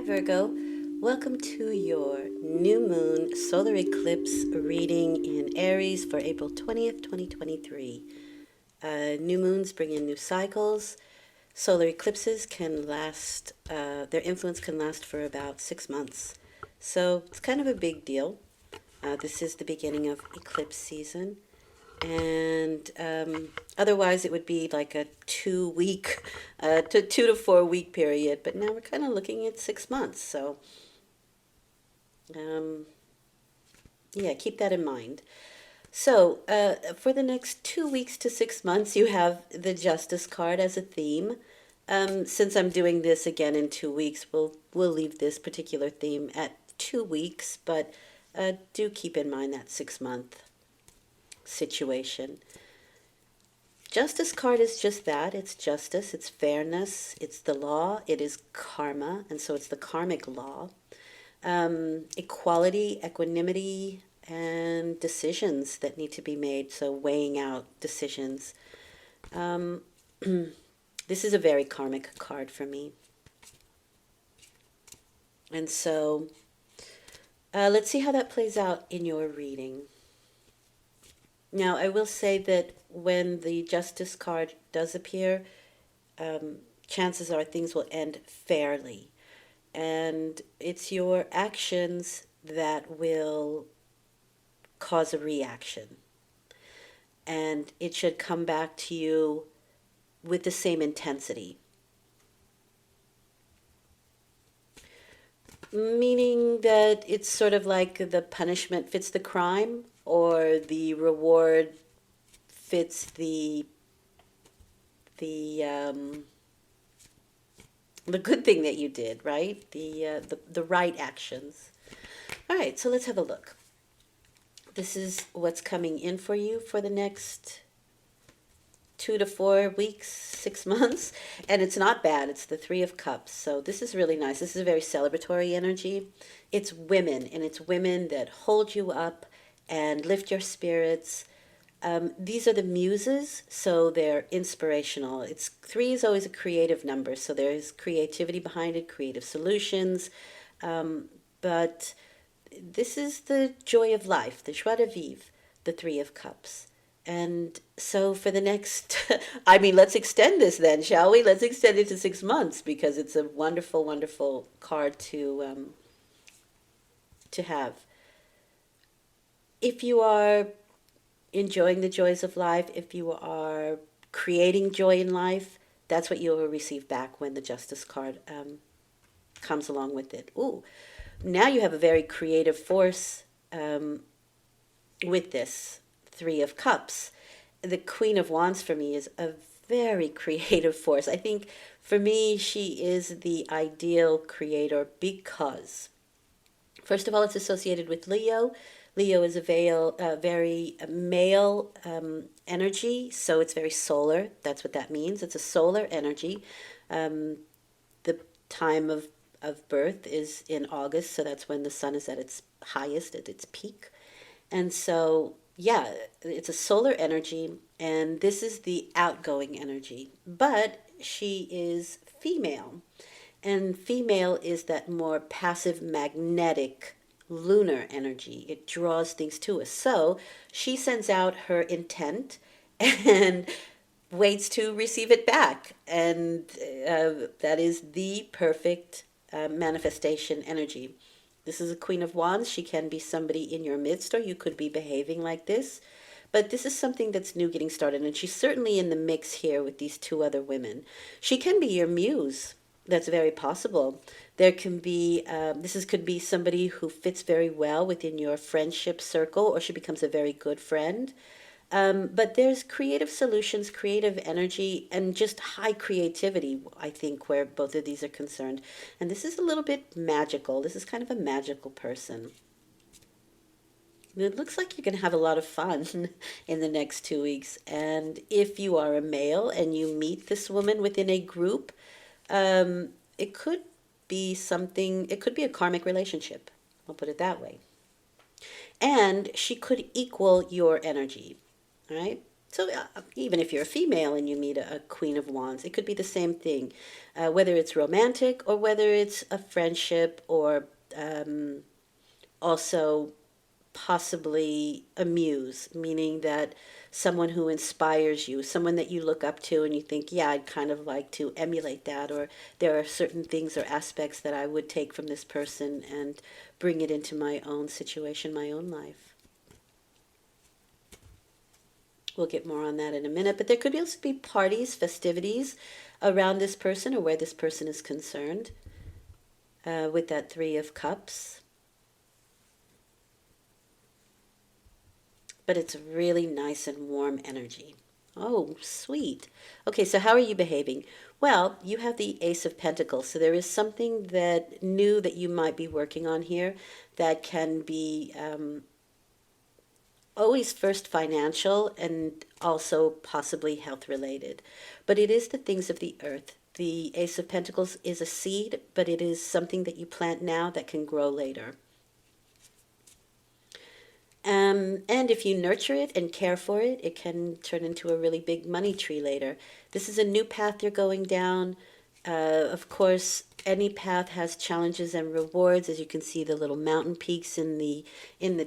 Virgo. Welcome to your new moon solar eclipse reading in Aries for April 20th, 2023. New moons bring in new cycles. Solar eclipses can last, their influence can last for about 6 months. So it's kind of a big deal. This is the beginning of eclipse season. And otherwise, it would be like a 2 week, to 2 to 4 week period. But now we're kind of looking at 6 months. So, um, yeah, keep that in mind. So, for the next 2 weeks to 6 months, you have the Justice card as a theme. Since I'm doing this again in 2 weeks, we'll leave this particular theme at 2 weeks. But do keep in mind that 6 month situation. Justice card is just that. It's justice, it's fairness, it's the law, it is karma, and so it's the karmic law. Equality, equanimity, and decisions that need to be made, so weighing out decisions. Um, this is a very karmic card for me. And so let's see how that plays out in your reading. Now, I will say that when the Justice card does appear, chances are things will end fairly. And it's your actions that will cause a reaction. And it should come back to you with the same intensity. Meaning that it's sort of like the punishment fits the crime, or the reward fits the the good thing that you did, right? The right actions. All right, so let's have a look. This is what's coming in for you for the next 2 to 4 weeks, 6 months, and it's not bad. It's the Three of Cups, so this is really nice. This is a very celebratory energy. It's women, and it's women that hold you up and lift your spirits. These are the muses, so they're inspirational. It's three is always a creative number, so there's creativity behind it, creative solutions. But this is the joy of life, the joie de vivre, the Three of Cups. And so for the next, I mean, let's extend this then, shall we? Let's extend it to 6 months because it's a wonderful, wonderful card to have. If you are enjoying the joys of life, if you are creating joy in life, that's what you will receive back when the Justice card comes along with it. Ooh, now you have a very creative force with this Three of Cups. The Queen of Wands for me is a very creative force. I think for me, she is the ideal creator because, first of all, it's associated with Leo. Leo is a very male energy, so it's very solar. That's what that means. It's a solar energy. The time of birth is in August, so that's when the sun is at its highest, at its peak. And so, yeah, it's a solar energy, and this is the outgoing energy. But she is female, and female is that more passive, magnetic, lunar energy. It draws things to us. So she sends out her intent and waits to receive it back. And that is the perfect manifestation energy. This is a Queen of Wands. She can be somebody in your midst, or you could be behaving like this. But this is something that's new getting started, and she's certainly in the mix here with these two other women. She can be your muse. That's very possible. There can be, could be somebody who fits very well within your friendship circle, or she becomes a very good friend. But there's creative solutions, creative energy, and just high creativity, I think, where both of these are concerned. And this is a little bit magical. This is kind of a magical person. It looks like you're going to have a lot of fun in the next 2 weeks. And if you are a male and you meet this woman within a group, it could be something, it could be a karmic relationship. I'll put it that way. And she could equal your energy, right? So even if you're a female and you meet a Queen of Wands, it could be the same thing, whether it's romantic or whether it's a friendship or also possibly a muse, meaning that someone who inspires you, someone that you look up to and you think, yeah, I'd kind of like to emulate that, or there are certain things or aspects that I would take from this person and bring it into my own situation, my own life. We'll get more on that in a minute, but there could also be parties, festivities around this person or where this person is concerned with that Three of Cups. But it's really nice and warm energy. Oh, sweet. Okay, so how are you behaving? Well, you have the Ace of Pentacles, so there is something that new that you might be working on here that can be always first financial and also possibly health related. But it is the things of the earth. The Ace of Pentacles is a seed, but it is something that you plant now that can grow later. And if you nurture it and care for it, it can turn into a really big money tree later. This is a new path you're going down. Of course, any path has challenges and rewards, as you can see the little mountain peaks in the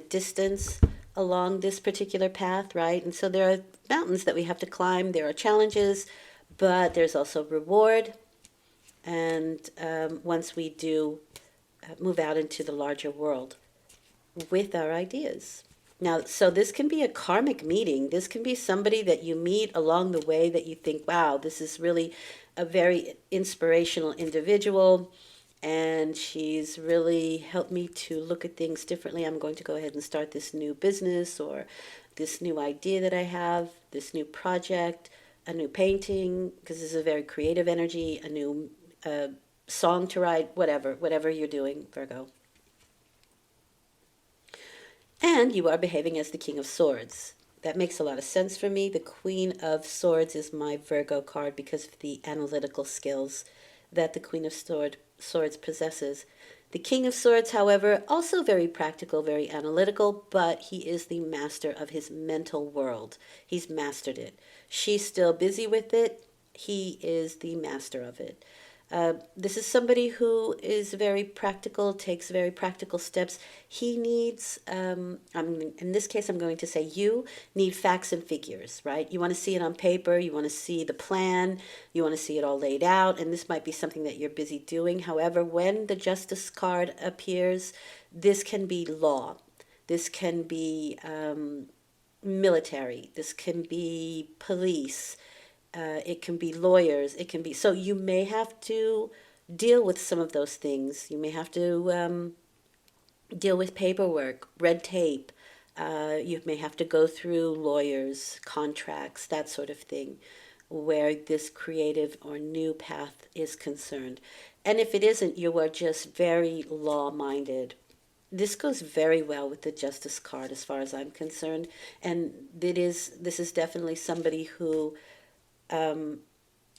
distance along this particular path, right? And so there are mountains that we have to climb. There are challenges, but there's also reward. And once we do move out into the larger world with our ideas. Now, so this can be a karmic meeting. This can be somebody that you meet along the way that you think, wow, this is really a very inspirational individual, and she's really helped me to look at things differently. I'm going to go ahead and start this new business or this new idea that I have, this new project, a new painting, because this is a very creative energy, a new song to write, whatever you're doing, Virgo. And you are behaving as the King of Swords. That makes a lot of sense for me. The Queen of Swords is my Virgo card because of the analytical skills that the Queen of Swords possesses. The King of Swords, however, also very practical, very analytical, but he is the master of his mental world. He's mastered it. She's still busy with it. He is the master of it. This is somebody who is very practical, takes very practical steps. He needs, in this case, I'm going to say you need facts and figures, right? You want to see it on paper, you want to see the plan, you want to see it all laid out, and this might be something that you're busy doing. However, when the Justice card appears, this can be law, this can be military, this can be police. It can be lawyers. It can be, so you may have to deal with some of those things. You may have to deal with paperwork, red tape. You may have to go through lawyers, contracts, that sort of thing, where this creative or new path is concerned. And if it isn't, you are just very law-minded. This goes very well with the Justice card as far as I'm concerned. And this is definitely somebody who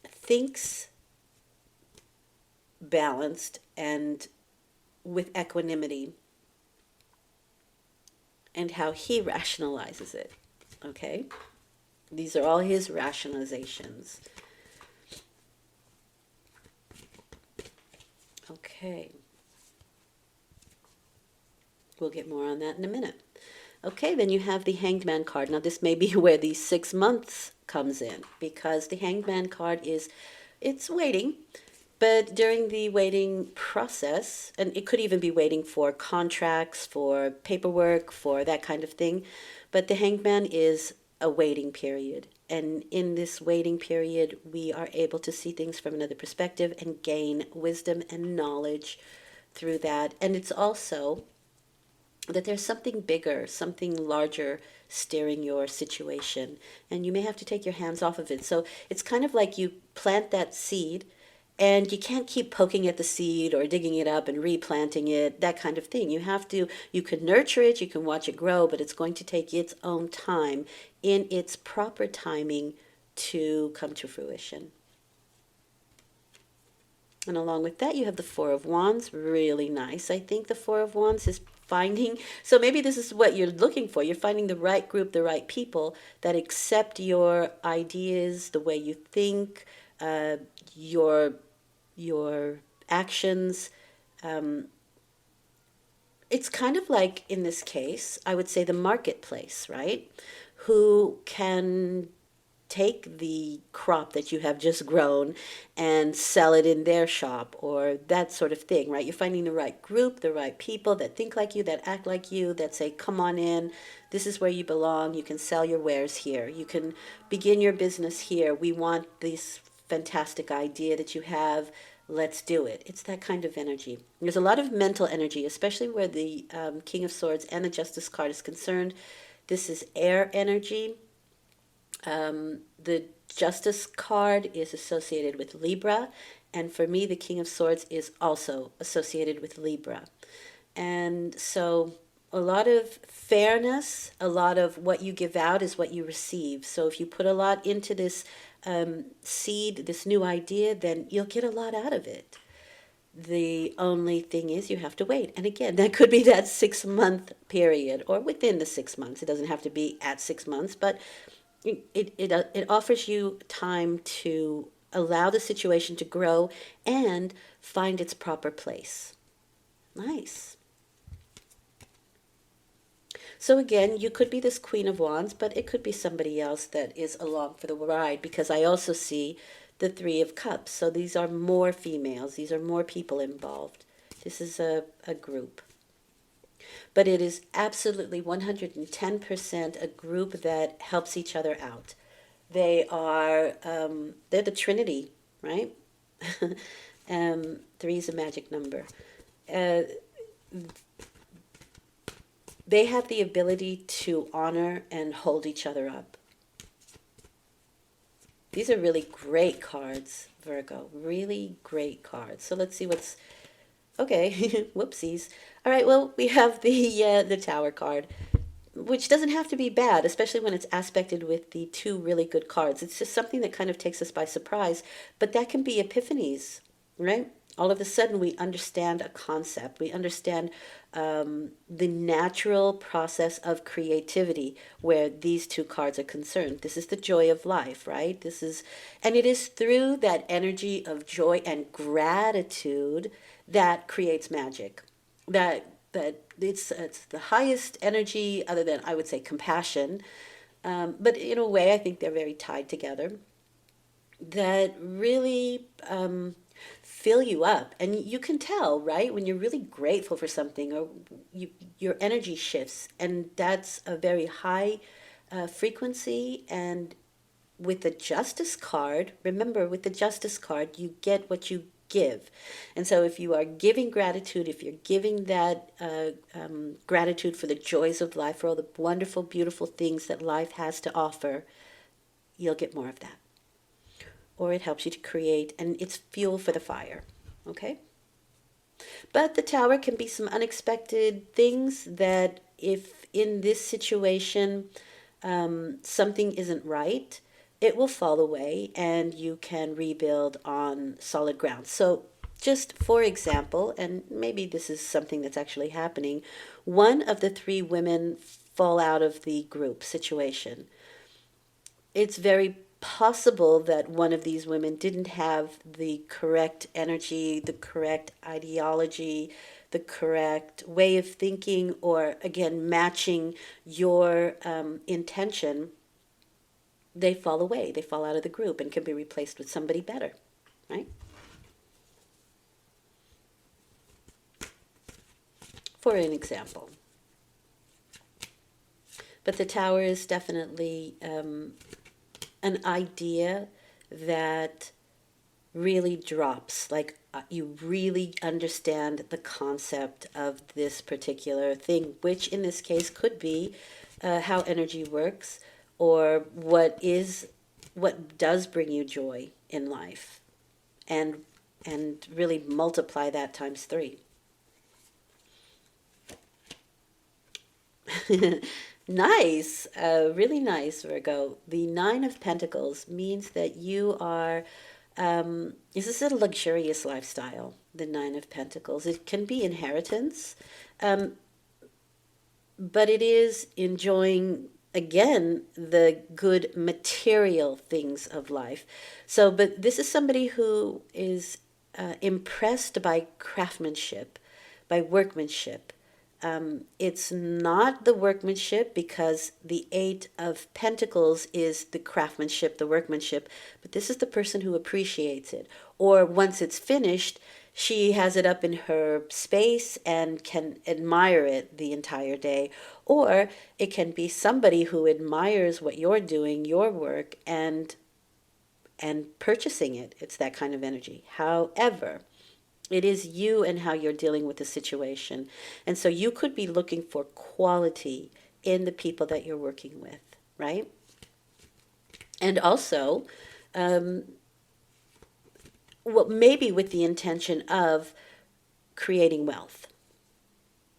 thinks balanced and with equanimity, and how he rationalizes it. Okay? These are all his rationalizations. Okay. We'll get more on that in a minute. Okay, then you have the Hanged Man card. Now this may be where the 6 months comes in, because the Hanged Man card it's waiting, but during the waiting process, and it could even be waiting for contracts, for paperwork, for that kind of thing, but the Hanged Man is a waiting period. And in this waiting period, we are able to see things from another perspective and gain wisdom and knowledge through that. And it's also that there's something bigger, something larger steering your situation, and you may have to take your hands off of it. So it's kind of like you plant that seed, and you can't keep poking at the seed or digging it up and replanting it, that kind of thing. You can nurture it, you can watch it grow, but it's going to take its own time in its proper timing to come to fruition. And along with that, you have the Four of Wands, really nice. I think the Four of Wands is finding, so maybe this is what you're looking for. You're finding the right group, the right people that accept your ideas, the way you think, uh, your your actions. Um, it's kind of like, in this case, I would say the marketplace, right? Who can take the crop that you have just grown and sell it in their shop, or that sort of thing, right? You're finding the right group, the right people that think like you, that act like you, that say, come on in, this is where you belong, you can sell your wares here, you can begin your business here, we want this fantastic idea that you have, let's do it. It's that kind of energy. There's a lot of mental energy, especially where the King of Swords and the Justice card is concerned. This is air energy. The Justice card is associated with Libra, and for me, the King of Swords is also associated with Libra. And so, a lot of fairness, a lot of what you give out is what you receive. So, if you put a lot into this seed, this new idea, then you'll get a lot out of it. The only thing is you have to wait. And again, that could be that 6 month period or within the 6 months. It doesn't have to be at 6 months, but it offers you time to allow the situation to grow and find its proper place. Nice. So again, you could be this Queen of Wands, but it could be somebody else that is along for the ride, because I also see the Three of Cups. So these are more females. These are more people involved. This is a group. But it is absolutely 110% a group that helps each other out. They are, they're the Trinity, right? Three is a magic number. Uh, they have the ability to honor and hold each other up. These are really great cards, Virgo. Really great cards. So let's see what's... Okay, whoopsies. All right, well, we have the Tower card, which doesn't have to be bad, especially when it's aspected with the two really good cards. It's just something that kind of takes us by surprise, but that can be epiphanies, right? All of a sudden, we understand a concept. We understand the natural process of creativity where these two cards are concerned. This is the joy of life, right? This is, and it is through that energy of joy and gratitude that creates magic. That it's the highest energy, other than, I would say, compassion. But in a way, I think they're very tied together. That really fill you up, and you can tell, right, when you're really grateful for something, or your energy shifts, and that's a very high frequency. And with the Justice card, remember, with the Justice card, you get what you give. And so if you are giving gratitude, if you're giving that gratitude for the joys of life, for all the wonderful, beautiful things that life has to offer, you'll get more of that. Or it helps you to create, and it's fuel for the fire. Okay? But the Tower can be some unexpected things that, if in this situation something isn't right, it will fall away and you can rebuild on solid ground. So, just for example, and maybe this is something that's actually happening, one of the three women fall out of the group situation. It's very possible that one of these women didn't have the correct energy, the correct ideology, the correct way of thinking, or again, matching your intention. They fall away, they fall out of the group and can be replaced with somebody better, right? For an example. But the Tower is definitely an idea that really drops. Like you really understand the concept of this particular thing, which in this case could be how energy works, or what does bring you joy in life, and really multiply that times three. Nice, really nice, Virgo. The Nine of Pentacles means that you are, this is a luxurious lifestyle, the Nine of Pentacles. It can be inheritance. but it is enjoying again the good material things of life. So, but this is somebody who is impressed by craftsmanship, by workmanship. It's not the workmanship because the Eight of Pentacles is the craftsmanship, the workmanship, but this is the person who appreciates it. Or once it's finished, she has it up in her space and can admire it the entire day. Or it can be somebody who admires what you're doing, your work, and purchasing it. It's that kind of energy. However, it is you and how you're dealing with the situation. And so you could be looking for quality in the people that you're working with, right? And also, well, maybe with the intention of creating wealth.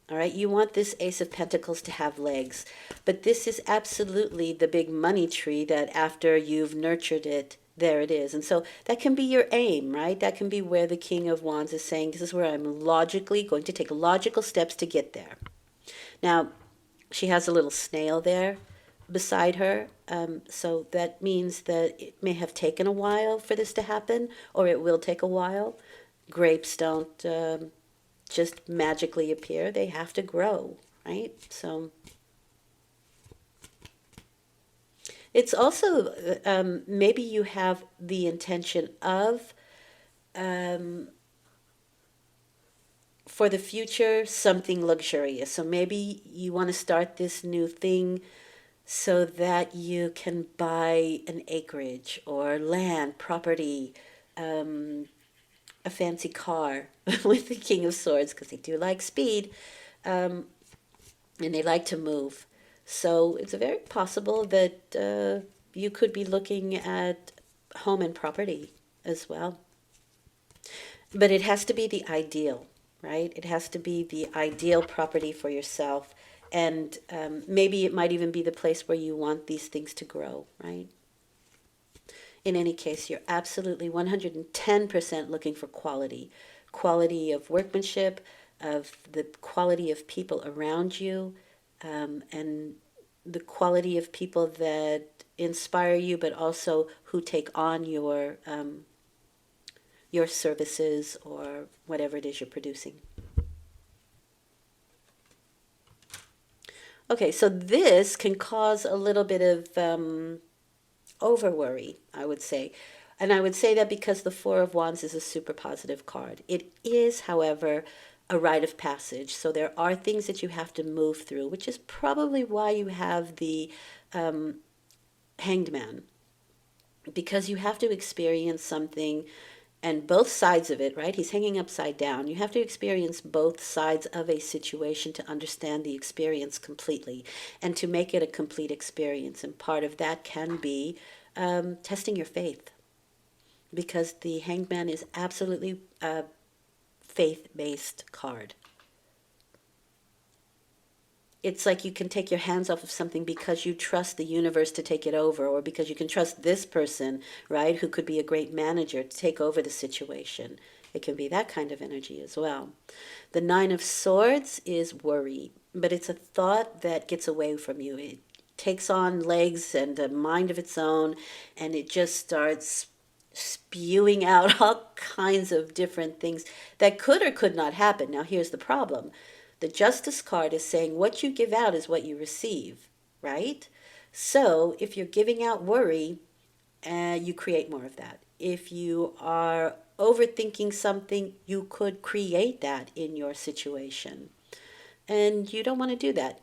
All right, you want this Ace of Pentacles to have legs, but this is absolutely the big money tree that after you've nurtured it, there it is. And so that can be your aim, right? That can be where the King of Wands is saying, this is where I'm logically going to take logical steps to get there. Now, she has a little snail there beside her, so that means that it may have taken a while for this to happen, or it will take a while. Grapes don't just magically appear. They have to grow, right? So it's also maybe you have the intention of for the future something luxurious. So maybe you want to start this new thing so that you can buy an acreage or land, property, a fancy car with the King of Swords, because they do like speed, and they like to move. So it's very possible that you could be looking at home and property as well. But it has to be the ideal, right? It has to be the ideal property for yourself. And maybe it might even be the place where you want these things to grow, right? In any case, you're absolutely 110% looking for quality. Quality of workmanship, of the quality of people around you, and the quality of people that inspire you, but also who take on your services or whatever it is you're producing. Okay, so this can cause a little bit of over worry, I would say. And I would say that because the Four of Wands is a super positive card. It is, however, a rite of passage. So there are things that you have to move through, which is probably why you have the Hanged Man. Because you have to experience something and both sides of it, right? He's hanging upside down. You have to experience both sides of a situation to understand the experience completely and to make it a complete experience. And part of that can be testing your faith, because the Hanged Man is absolutely a faith-based card. It's like you can take your hands off of something because you trust the universe to take it over, or because you can trust this person, right, who could be a great manager to take over the situation. It can be that kind of energy as well. The Nine of Swords is worry, but it's a thought that gets away from you. It takes on legs and a mind of its own, and it just starts spewing out all kinds of different things that could or could not happen. Now, here's the problem. The Justice card is saying what you give out is what you receive, right? So if you're giving out worry, you create more of that. If you are overthinking something, you could create that in your situation. And you don't want to do that.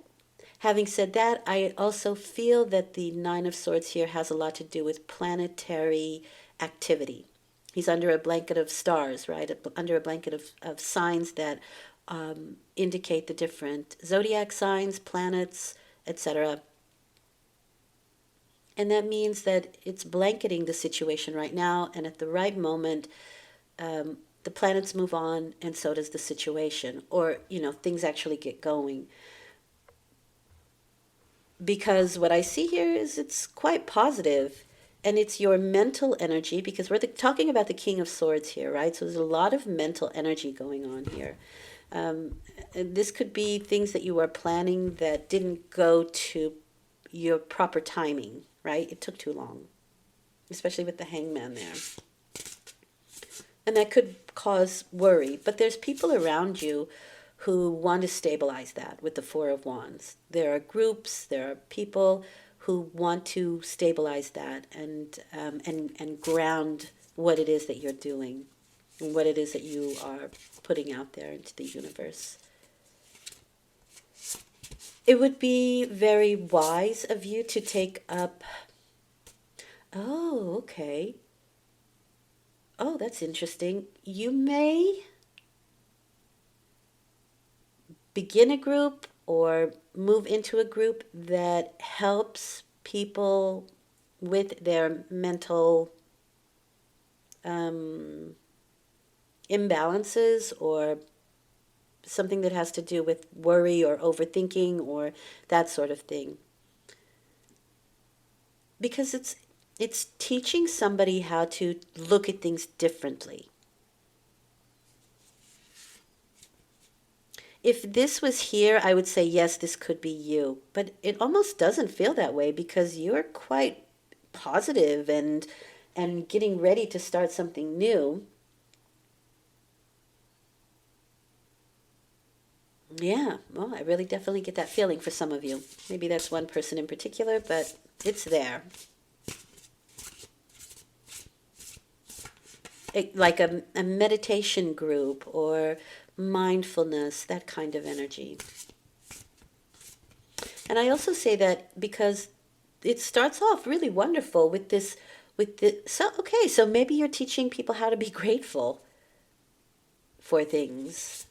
Having said that, I also feel that the Nine of Swords here has a lot to do with planetary activity. He's under a blanket of stars, right? Under a blanket of signs that indicate the different zodiac signs, planets, etc. And that means that it's blanketing the situation right now, and at the right moment, the planets move on, and so does the situation. Or, things actually get going. Because what I see here is it's quite positive, and it's your mental energy, because we're talking about the King of Swords here, right? So there's a lot of mental energy going on here. And this could be things that you were planning that didn't go to your proper timing, right? It took too long, especially with the hangman there. And that could cause worry. But there's people around you who want to stabilize that with the Four of Wands. There are groups, there are people who want to stabilize that and ground what it is that you're doing and what it is that you are putting out there into the universe. It would be very wise of you to take up. Oh, okay. Oh, that's interesting. You may begin a group or move into a group that helps people with their mental imbalances, or something that has to do with worry or overthinking or that sort of thing. Because it's teaching somebody how to look at things differently. If this was here, I would say, yes, this could be you. But it almost doesn't feel that way because you're quite positive and getting ready to start something new. Yeah, well, I really definitely get that feeling for some of you. Maybe that's one person in particular, but it's there. Like a meditation group or mindfulness, that kind of energy. And I also say that because it starts off really wonderful with this, so okay, so maybe you're teaching people how to be grateful for things.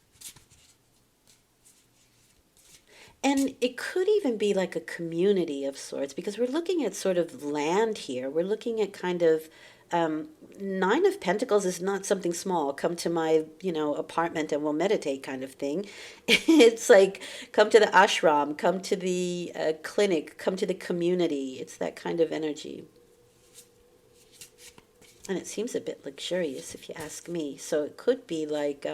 And it could even be like a community of sorts, because we're looking at sort of land here. We're looking at kind of Nine of Pentacles is not something small. Come to my, apartment and we'll meditate kind of thing. It's like come to the ashram, come to the clinic, come to the community. It's that kind of energy. And it seems a bit luxurious if you ask me. So it could be like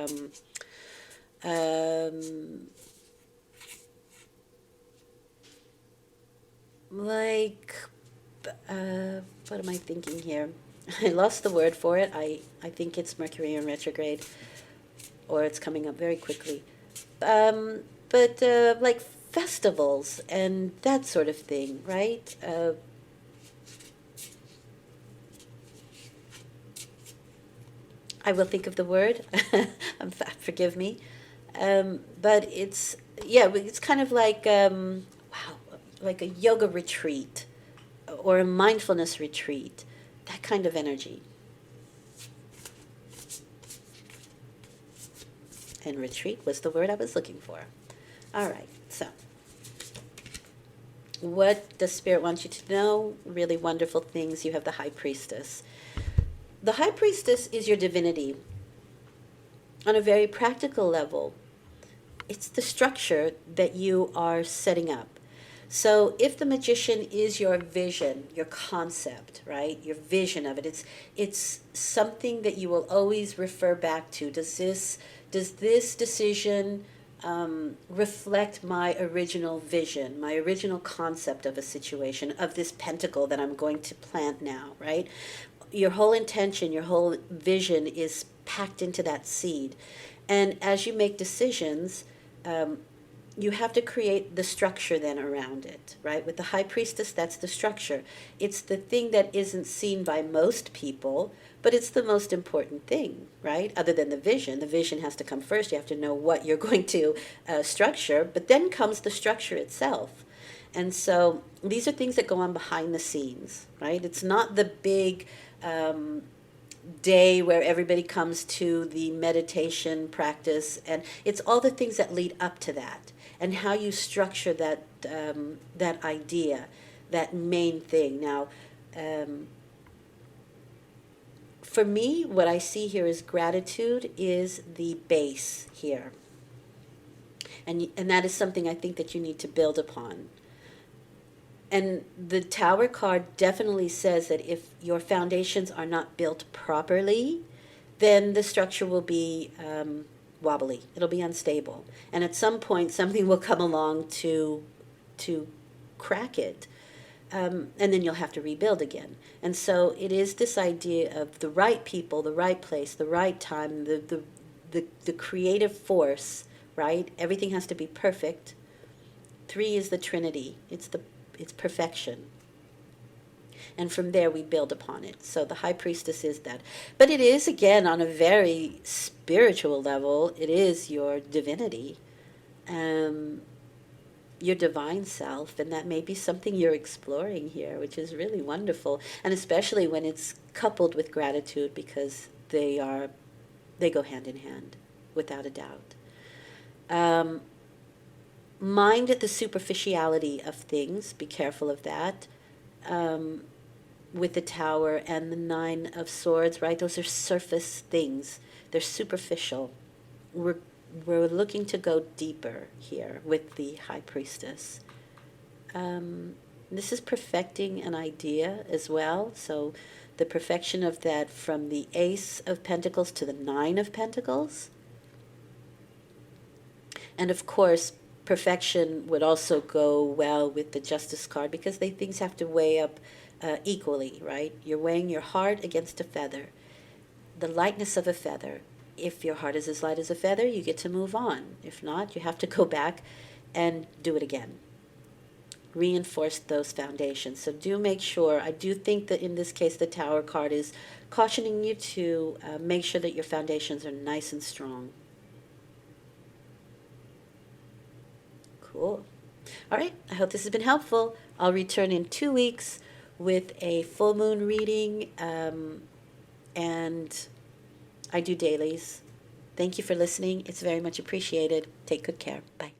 like what am I thinking here? I lost the word for it. I think it's Mercury in retrograde, or it's coming up very quickly. But like festivals and that sort of thing, right? I will think of the word. Forgive me. But it's kind of like, wow, like a yoga retreat or a mindfulness retreat, that kind of energy. And retreat was the word I was looking for. All right, so what does Spirit want you to know? Really wonderful things. You have the High Priestess. The High Priestess is your divinity. On a very practical level, it's the structure that you are setting up. So if the Magician is your vision, your concept, right? Your vision of it, it's something that you will always refer back to. Does this decision reflect my original vision, my original concept of a situation, of this pentacle that I'm going to plant now, right? Your whole intention, your whole vision is packed into that seed. And as you make decisions, you have to create the structure then around it, right? With the High Priestess, that's the structure. It's the thing that isn't seen by most people, but it's the most important thing, right? Other than the vision. The vision has to come first. You have to know what you're going to structure, but then comes the structure itself. And so these are things that go on behind the scenes, right? It's not the big day where everybody comes to the meditation practice, and it's all the things that lead up to that, and how you structure that that idea, that main thing. Now, for me, what I see here is gratitude is the base here, and that is something I think that you need to build upon. And the Tower card definitely says that if your foundations are not built properly, then the structure will be wobbly. It'll be unstable. And at some point, something will come along to crack it. And then you'll have to rebuild again. And so it is this idea of the right people, the right place, the right time, the creative force, right? Everything has to be perfect. 3 is the Trinity. It's perfection. And from there we build upon it. So the high priestess is that. But it is, again, on a very spiritual level, it is your divinity, your divine self, and that may be something you're exploring here, which is really wonderful. And especially when it's coupled with gratitude, because they go hand in hand, without a doubt. Mind the superficiality of things. Be careful of that. With the Tower and the 9 of Swords, right? Those are surface things. They're superficial. We're looking to go deeper here with the High Priestess. This is perfecting an idea as well. So the perfection of that from the Ace of Pentacles to the 9 of Pentacles. And of course, perfection would also go well with the Justice card, because things have to weigh up equally, right? You're weighing your heart against a feather, the lightness of a feather. If your heart is as light as a feather, you get to move on. If not, you have to go back and do it again. Reinforce those foundations. So do make sure, I do think that in this case the Tower card is cautioning you to make sure that your foundations are nice and strong. Cool. All right, I hope this has been helpful. I'll return in 2 weeks with a full moon reading, and I do dailies. Thank you for listening. It's very much appreciated. Take good care. Bye.